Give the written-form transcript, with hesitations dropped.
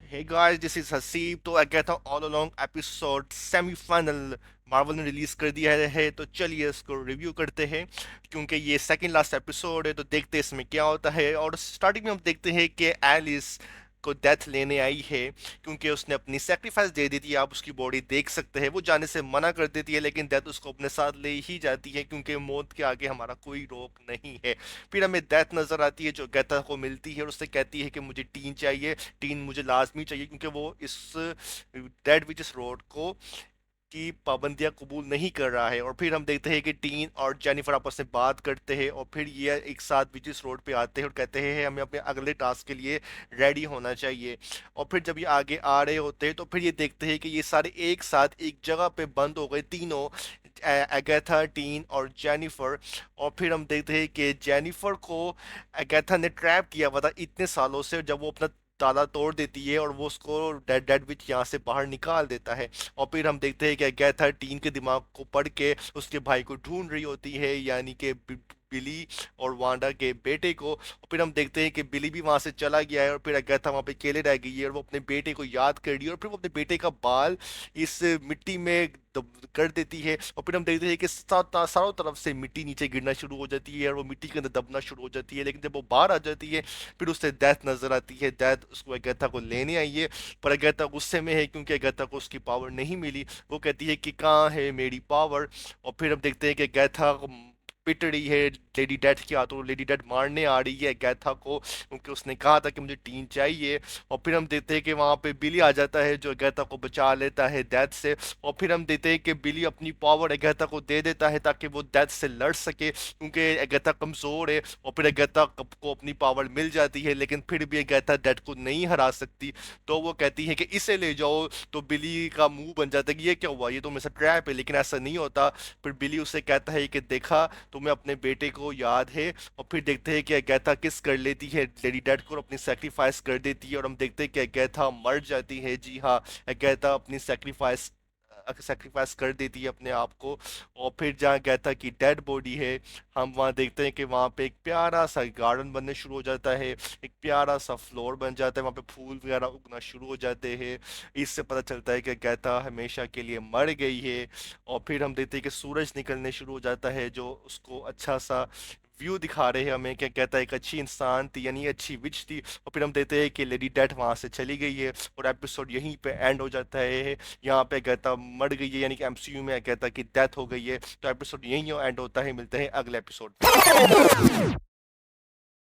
Hey guys, this is Haseeb. तो Agatha all along episode semifinal Marvel ने release कर दिया है, तो चलिए इसको रिव्यू करते हैं। क्योंकि ये सेकंड लास्ट एपिसोड है, तो देखते हैं इसमें क्या होता है। और स्टार्टिंग में हम देखते हैं कि एलिस को डेथ लेने आई है, क्योंकि उसने अपनी सेक्रीफाइस दे दी थी। आप उसकी बॉडी देख सकते हैं, वो जाने से मना कर देती है, लेकिन डेथ उसको अपने साथ ले ही जाती है, क्योंकि मौत के आगे हमारा कोई रोक नहीं है। फिर हमें डेथ नजर आती है, जो गैथा को मिलती है और उससे कहती है कि मुझे टीन चाहिए, टीन मुझे लाजमी चाहिए, क्योंकि वो इस डेड विचेस रोड को की पाबंदियां कबूल नहीं कर रहा है। और फिर हम देखते हैं कि टीन और जेनिफर आपस में बात करते हैं, और फिर ये एक साथ विचिस रोड पे आते हैं और कहते हैं हमें अपने अगले टास्क के लिए रेडी होना चाहिए। और फिर जब ये आगे आ रहे होते हैं, तो फिर ये देखते हैं कि ये सारे एक साथ एक जगह पे बंद हो गए, तीनों, एगाथा, टीन और जेनिफर। और फिर हम देखते हैं कि जेनिफर को एगाथा ने ट्रैप किया हुआ था इतने सालों से। जब वो अपना ताला तोड़ देती है और वो उसको डेड डेड विच यहाँ से बाहर निकाल देता है। और फिर हम देखते हैं कि गैथर टीन के दिमाग को पढ़ के उसके भाई को ढूंढ रही होती है, यानी कि बिली और वांडा के बेटे को। और फिर हम देखते हैं कि बिली भी वहां से चला गया है, और फिर अगैथा वहां पे अकेले रह गई है, और वो अपने बेटे को याद कर रही है। और फिर वो अपने बेटे का बाल इस मिट्टी में कर देती है। और फिर हम देखते हैं कि चारों तरफ से मिट्टी नीचे गिरना शुरू हो जाती है, और वो मिट्टी के अंदर दबना शुरू हो जाती है। लेकिन जब वो बाहर आ जाती है, फिर उससे डेथ नजर आती है। डेथ उसको अगैथा को लेने आई है, पर अगैथा गुस्से में है, क्योंकि अगैथा को उसकी पावर नहीं मिली। वो कहती है कि कहाँ है मेरी पावर। और फिर हम देखते हैं कि गैथा पिट रही है लेडी डेथ की हाथों। लेडी डेथ मारने आ रही है गैथा को, क्योंकि उसने कहा था कि मुझे टीन चाहिए। और फिर हम देखते हैं कि वहां पे बिली आ जाता है, जो गैथा को बचा लेता है डेथ से। और फिर हम देखते हैं कि बिली अपनी पावर गैथा को दे देता है, ताकि वो डेथ से लड़ सके, क्योंकि गैथा कमजोर है। और फिर गैथा को अपनी पावर मिल जाती है, लेकिन फिर भी गैथा डेथ को नहीं हरा सकती। तो वो कहती है कि इसे ले जाओ। तो बिली का मुंह बन जाता है कि ये क्या हुआ, ये तो मेरे साथ ट्रैप है, लेकिन ऐसा नहीं होता। फिर बिली उसे कहता है कि देखा, तुम्हें अपने बेटे को याद है। और फिर देखते हैं कि अगैथा किस कर लेती है लेडी डेड को, और अपनी सेक्रीफाइस कर देती है। और हम देखते हैं कि अगैथा मर जाती है। जी हाँ, अगैथा अपनी सेक्रीफाइस कर देती है अपने आप को। और फिर जहाँ गैथा की डेड बॉडी है, हम वहाँ देखते हैं कि वहाँ पे एक प्यारा सा गार्डन बनने शुरू हो जाता है। एक प्यारा सा फ्लोर बन जाता है, वहाँ पे फूल वगैरह उगना शुरू हो जाते हैं। इससे पता चलता है कि गैथा हमेशा के लिए मर गई है। और फिर हम देखते हैं कि सूरज निकलने शुरू हो जाता है, जो उसको अच्छा सा व्यू दिखा रहे हैं हमें। क्या कहता है, एक अच्छी इंसान थी, यानी अच्छी विच थी। और फिर हम देखते हैं कि लेडी डेथ वहां से चली गई है, और एपिसोड यहीं पे एंड हो जाता है। यहाँ पे कहता मर गई है, यानी कि एमसीयू में कहता कि डेथ हो गई है। तो एपिसोड यहीं एंड होता है। मिलते हैं अगले एपिसोड।